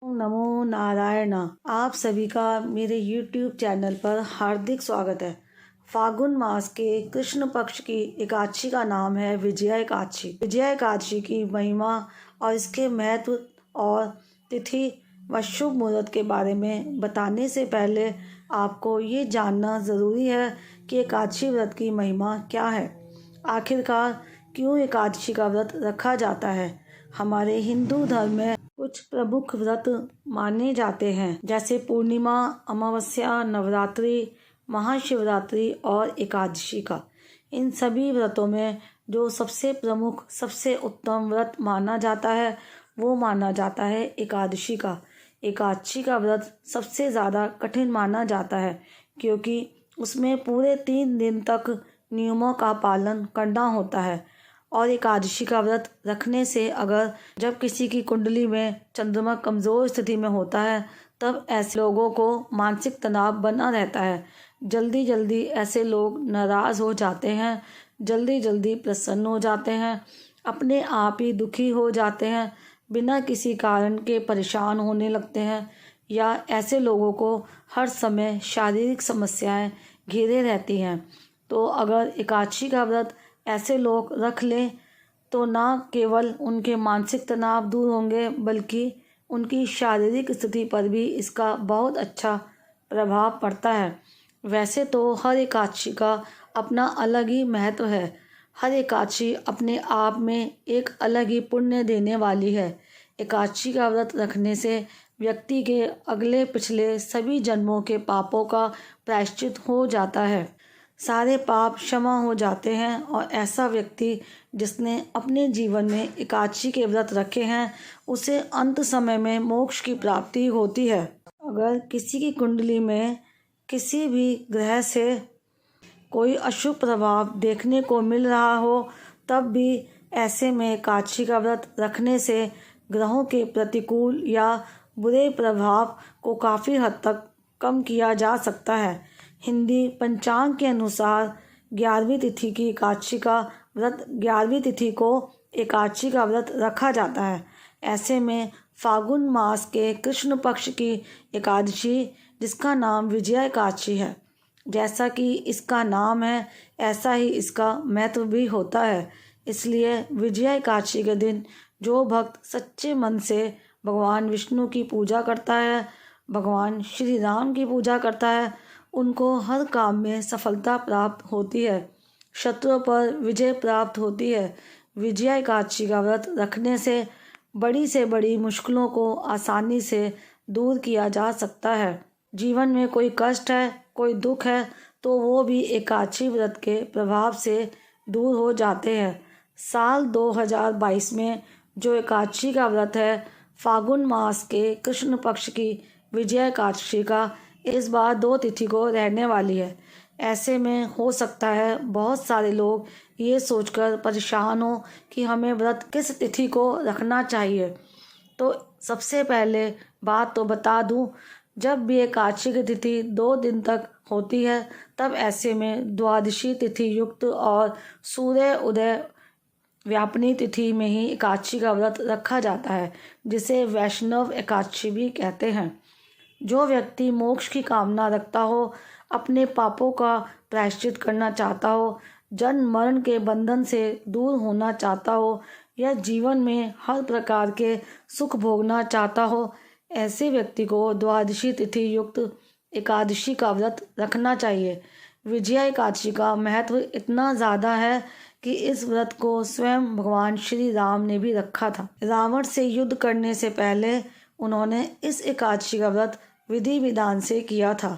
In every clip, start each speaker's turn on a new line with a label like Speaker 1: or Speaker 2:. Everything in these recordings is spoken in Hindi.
Speaker 1: नमो नारायण। आप सभी का मेरे YouTube चैनल पर हार्दिक स्वागत है। फागुन मास के कृष्ण पक्ष की एकादशी का नाम है विजया एकादशी। विजया एकादशी की महिमा और इसके महत्व और तिथि व शुभ मुहूर्त के बारे में बताने से पहले आपको ये जानना ज़रूरी है कि एकादशी व्रत की महिमा क्या है। आखिरकार क्यों एकादशी का व्रत रखा जाता है। हमारे हिंदू धर्म में कुछ प्रमुख व्रत माने जाते हैं, जैसे पूर्णिमा, अमावस्या, नवरात्रि, महाशिवरात्रि और एकादशी का। इन सभी व्रतों में जो सबसे प्रमुख, सबसे उत्तम व्रत माना जाता है वो माना जाता है एकादशी का। एकादशी का व्रत सबसे ज़्यादा कठिन माना जाता है, क्योंकि उसमें पूरे 3 दिन तक नियमों का पालन करना होता है। और एकादशी का व्रत रखने से जब किसी की कुंडली में चंद्रमा कमज़ोर स्थिति में होता है, तब ऐसे लोगों को मानसिक तनाव बना रहता है। जल्दी जल्दी ऐसे लोग नाराज़ हो जाते हैं, जल्दी जल्दी प्रसन्न हो जाते हैं, अपने आप ही दुखी हो जाते हैं, बिना किसी कारण के परेशान होने लगते हैं, या ऐसे लोगों को हर समय शारीरिक समस्याएं घेरे रहती हैं। तो अगर एकादशी का व्रत ऐसे लोग रख लें तो ना केवल उनके मानसिक तनाव दूर होंगे, बल्कि उनकी शारीरिक स्थिति पर भी इसका बहुत अच्छा प्रभाव पड़ता है। वैसे तो हर एकादशी का अपना अलग ही महत्व है। हर एकादशी अपने आप में एक अलग ही पुण्य देने वाली है। एकादशी का व्रत रखने से व्यक्ति के अगले पिछले सभी जन्मों के पापों का प्रायश्चित हो जाता है। सारे पाप क्षमा हो जाते हैं और ऐसा व्यक्ति जिसने अपने जीवन में एकादशी के व्रत रखे हैं, उसे अंत समय में मोक्ष की प्राप्ति होती है। अगर किसी की कुंडली में किसी भी ग्रह से कोई अशुभ प्रभाव देखने को मिल रहा हो, तब भी ऐसे में एकादशी का व्रत रखने से ग्रहों के प्रतिकूल या बुरे प्रभाव को काफ़ी हद तक कम किया जा सकता है। हिंदी पंचांग के अनुसार 11वीं तिथि की एकादशी का व्रत 11वीं तिथि को एकादशी का व्रत रखा जाता है। ऐसे में फागुन मास के कृष्ण पक्ष की एकादशी, जिसका नाम विजया एकादशी है, जैसा कि इसका नाम है ऐसा ही इसका महत्व भी होता है। इसलिए विजया एकादशी के दिन जो भक्त सच्चे मन से भगवान विष्णु की पूजा करता है, भगवान श्री राम की पूजा करता है, उनको हर काम में सफलता प्राप्त होती है, शत्रुओं पर विजय प्राप्त होती है। विजया एकादशी का व्रत रखने से बड़ी मुश्किलों को आसानी से दूर किया जा सकता है। जीवन में कोई कष्ट है, कोई दुख है, तो वो भी एकादशी व्रत के प्रभाव से दूर हो जाते हैं। साल 2022 में जो एकादशी का व्रत है, फागुन मास के कृष्ण पक्ष की विजया एकादशी का, इस बार 2 तिथि को रहने वाली है। ऐसे में हो सकता है बहुत सारे लोग ये सोचकर परेशान हो कि हमें व्रत किस तिथि को रखना चाहिए। तो सबसे पहले बात तो बता दूं, जब भी एकादशी की तिथि 2 दिन तक होती है, तब ऐसे में द्वादशी तिथि युक्त और सूर्य उदय व्यापनी तिथि में ही एकादशी का व्रत रखा जाता है, जिसे वैष्णव एकादशी भी कहते हैं। जो व्यक्ति मोक्ष की कामना रखता हो, अपने पापों का प्रायश्चित करना चाहता हो, जन्म मरण के बंधन से दूर होना चाहता हो, या जीवन में हर प्रकार के सुख भोगना चाहता हो, ऐसे व्यक्ति को द्वादशी तिथि युक्त एकादशी का व्रत रखना चाहिए। विजया एकादशी का महत्व इतना ज़्यादा है कि इस व्रत को स्वयं भगवान श्री राम ने भी रखा था। रावण से युद्ध करने से पहले उन्होंने इस एकादशी का व्रत विधि विधान से किया था।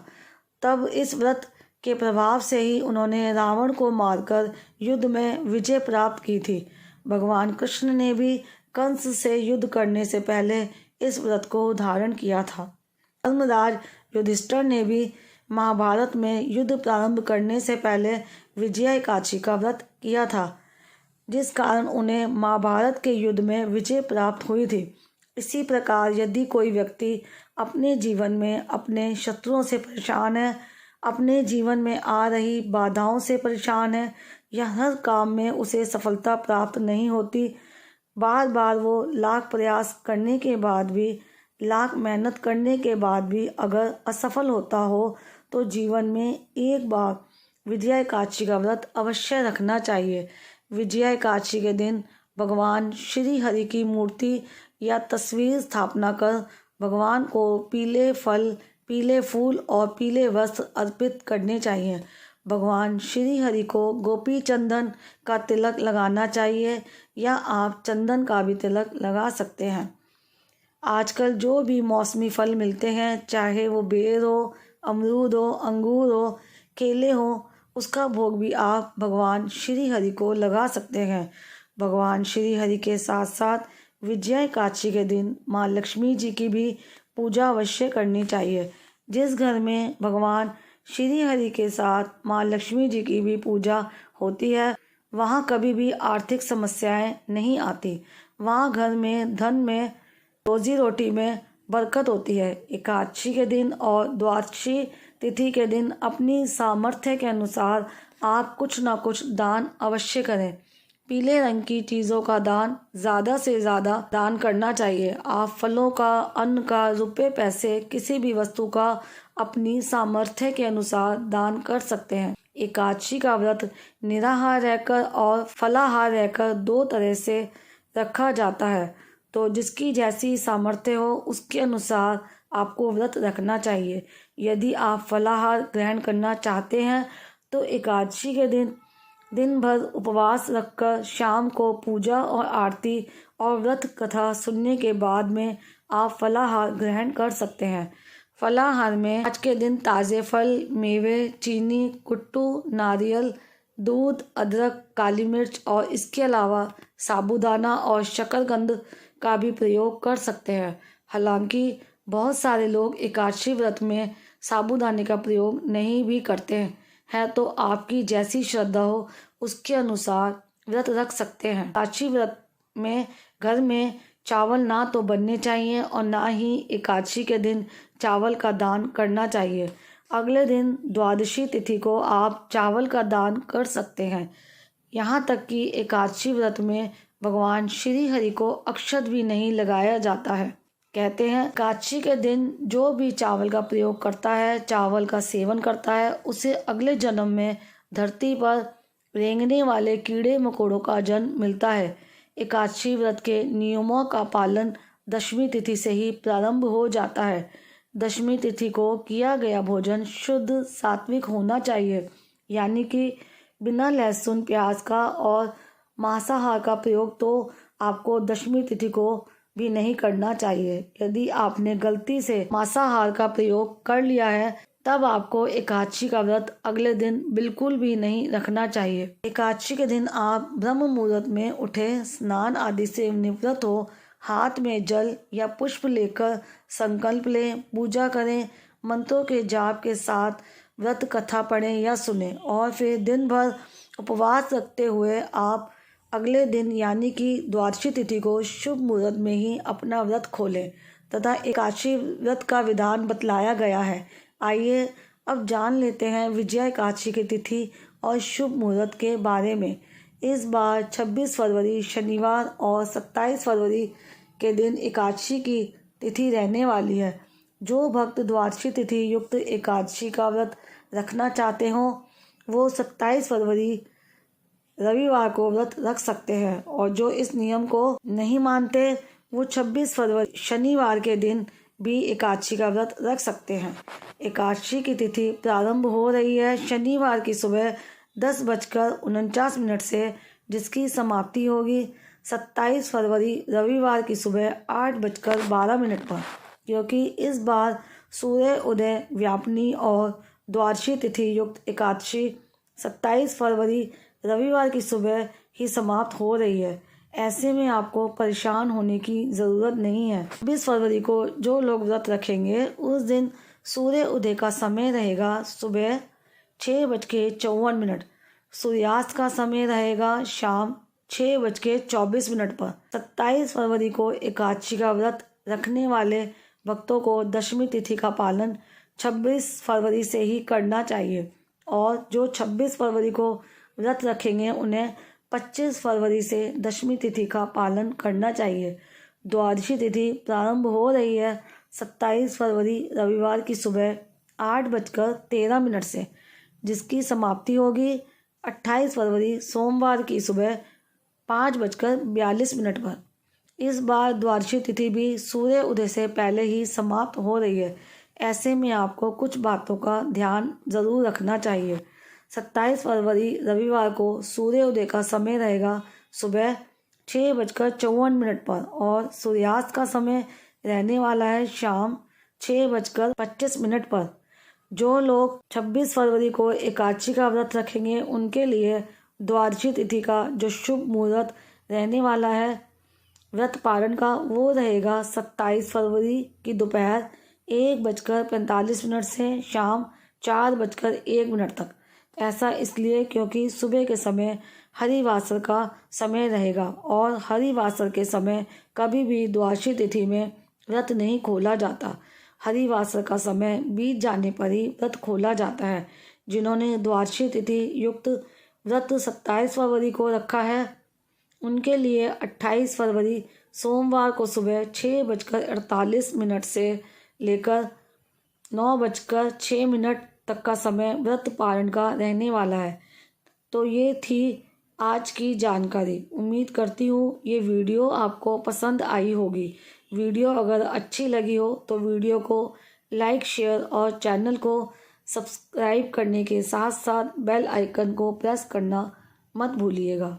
Speaker 1: तब इस व्रत के प्रभाव से ही उन्होंने रावण को मारकर युद्ध में विजय प्राप्त की थी। भगवान कृष्ण ने भी कंस से युद्ध करने से पहले इस व्रत को धारण किया था। धर्मराज युधिष्ठिर ने भी महाभारत में युद्ध प्रारंभ करने से पहले विजया एकादशी का व्रत किया था, जिस कारण उन्हें महाभारत के युद्ध में विजय प्राप्त हुई थी। इसी प्रकार यदि कोई व्यक्ति अपने जीवन में अपने शत्रुओं से परेशान है, अपने जीवन में आ रही बाधाओं से परेशान है, या हर काम में उसे सफलता प्राप्त नहीं होती, बार बार वो लाख प्रयास करने के बाद भी लाख मेहनत करने के बाद भी अगर असफल होता हो तो जीवन में एक बार विजया एकादशी का व्रत अवश्य रखना चाहिए। विजया एकादशी के दिन भगवान श्री हरि की मूर्ति या तस्वीर स्थापना कर भगवान को पीले फल, पीले फूल और पीले वस्त्र अर्पित करने चाहिए। भगवान श्री हरि को गोपी चंदन का तिलक लगाना चाहिए या आप चंदन का भी तिलक लगा सकते हैं। आजकल जो भी मौसमी फल मिलते हैं, चाहे वो बेर हो, अमरूद हो, अंगूर हो, केले हो, उसका भोग भी आप भगवान श्री हरि को लगा सकते हैं। भगवान श्री हरि के साथ साथ विजया एकादशी के दिन माँ लक्ष्मी जी की भी पूजा अवश्य करनी चाहिए। जिस घर में भगवान श्री हरि के साथ माँ लक्ष्मी जी की भी पूजा होती है, वहाँ कभी भी आर्थिक समस्याएं नहीं आती। वहाँ घर में, धन में, रोजी रोटी में बरकत होती है। एकादशी के दिन और द्वादशी तिथि के दिन अपनी सामर्थ्य के अनुसार आप कुछ ना कुछ दान अवश्य करें। पीले रंग की चीज़ों का दान ज़्यादा से ज़्यादा दान करना चाहिए। आप फलों का, अन्न का, रुपए पैसे, किसी भी वस्तु का अपनी सामर्थ्य के अनुसार दान कर सकते हैं। एकादशी का व्रत निराहार रहकर और फलाहार रहकर दो तरह से रखा जाता है, तो जिसकी जैसी सामर्थ्य हो उसके अनुसार आपको व्रत रखना चाहिए। यदि आप फलाहार ग्रहण करना चाहते हैं तो एकादशी के दिन भर उपवास रखकर शाम को पूजा और आरती और व्रत कथा सुनने के बाद में आप फलाहार ग्रहण कर सकते हैं। फलाहार में आज के दिन ताज़े फल, मेवे, चीनी, कुट्टू, नारियल, दूध, अदरक, काली मिर्च और इसके अलावा साबूदाना और शकरकंद का भी प्रयोग कर सकते हैं। हालांकि बहुत सारे लोग एकादशी व्रत में साबूदाने का प्रयोग नहीं भी करते हैं, तो आपकी जैसी श्रद्धा हो उसके अनुसार व्रत रख सकते हैं। एकादशी व्रत में घर में चावल ना तो बनने चाहिए और ना ही एकादशी के दिन चावल का दान करना चाहिए। अगले दिन द्वादशी तिथि को आप चावल का दान कर सकते हैं। यहाँ तक कि एकादशी व्रत में भगवान श्री हरि को अक्षत भी नहीं लगाया जाता है। कहते हैं एकादशी के दिन जो भी चावल का प्रयोग करता है, चावल का सेवन करता है, उसे अगले जन्म में धरती पर रेंगने वाले कीड़े मकोड़ों का जन्म मिलता है। एकादशी व्रत के नियमों का पालन दशमी तिथि से ही प्रारंभ हो जाता है। दशमी तिथि को किया गया भोजन शुद्ध सात्विक होना चाहिए, यानी कि बिना लहसुन प्याज का और मांसाहार का प्रयोग तो आपको दशमी तिथि को भी नहीं करना चाहिए। यदि आपने गलती से मांसाहार का प्रयोग कर लिया है तब आपको एकादशी का व्रत अगले दिन बिल्कुल भी नहीं रखना चाहिए। एकादशी के दिन आप ब्रह्म मुहूर्त में उठे, स्नान आदि से निवृत्त हो, हाथ में जल या पुष्प लेकर संकल्प लें, पूजा करें, मंत्रों के जाप के साथ व्रत कथा पढ़ें या सुनें और फिर दिन भर उपवास रखते हुए आप अगले दिन यानी कि द्वादशी तिथि को शुभ मुहूर्त में ही अपना व्रत खोलें तथा एकादशी व्रत का विधान बतलाया गया है। आइए अब जान लेते हैं विजया एकादशी की तिथि और शुभ मुहूर्त के बारे में। इस बार 26 फरवरी शनिवार और 27 फरवरी के दिन एकादशी की तिथि रहने वाली है। जो भक्त द्वादशी तिथि युक्त एकादशी का व्रत रखना चाहते हों वो 27 फरवरी रविवार को व्रत रख सकते हैं और जो इस नियम को नहीं मानते वो 26 फरवरी शनिवार के दिन भी एकादशी का व्रत रख सकते हैं। एकादशी की तिथि प्रारंभ हो रही है शनिवार की सुबह 10:49 से, जिसकी समाप्ति होगी 27 फरवरी रविवार की सुबह 8:12 पर। क्योंकि इस बार सूर्य उदय व्यापनी और द्वादशी तिथि युक्त एकादशी 27 फरवरी रविवार की सुबह ही समाप्त हो रही है, ऐसे में आपको परेशान होने की ज़रूरत नहीं है। 20 फरवरी को जो लोग व्रत रखेंगे उस दिन सूर्य उदय का समय रहेगा सुबह 6:54। सूर्यास्त का समय रहेगा शाम 6:24 पर। 27 फरवरी को एकादशी का व्रत रखने वाले भक्तों को दशमी तिथि का पालन 26 फरवरी से ही करना चाहिए और जो 26 फरवरी को व्रत रखेंगे उन्हें 25 फरवरी से दशमी तिथि का पालन करना चाहिए। द्वादशी तिथि प्रारंभ हो रही है 27 फरवरी रविवार की सुबह 8:13 से, जिसकी समाप्ति होगी 28 फरवरी सोमवार की सुबह 5:42 पर। इस बार द्वादशी तिथि भी सूर्य उदय से पहले ही समाप्त हो रही है। ऐसे में आपको कुछ बातों का ध्यान ज़रूर रखना चाहिए। 27 फरवरी रविवार को सूर्य उदय का समय रहेगा सुबह 6:54 पर और सूर्यास्त का समय रहने वाला है शाम 6:25 पर। जो लोग 26 फरवरी को एकादशी का व्रत रखेंगे उनके लिए द्वादशी तिथि का जो शुभ मुहूर्त रहने वाला है व्रत पारण का, वो रहेगा 27 फरवरी की दोपहर 1:45 से शाम 4:01 तक। ऐसा इसलिए क्योंकि सुबह के समय हरिवासर का समय रहेगा और हरिवासर के समय कभी भी द्वादशी तिथि में व्रत नहीं खोला जाता। हरिवासर का समय बीत जाने पर ही व्रत खोला जाता है। जिन्होंने द्वादशी तिथि युक्त व्रत 27 फरवरी को रखा है उनके लिए 28 फरवरी सोमवार को सुबह 6:48 से लेकर 9:06 तक का समय व्रत पारण का रहने वाला है। तो ये थी आज की जानकारी। उम्मीद करती हूँ ये वीडियो आपको पसंद आई होगी। वीडियो अगर अच्छी लगी हो तो वीडियो को लाइक, शेयर और चैनल को सब्सक्राइब करने के साथ साथ बेल आइकन को प्रेस करना मत भूलिएगा।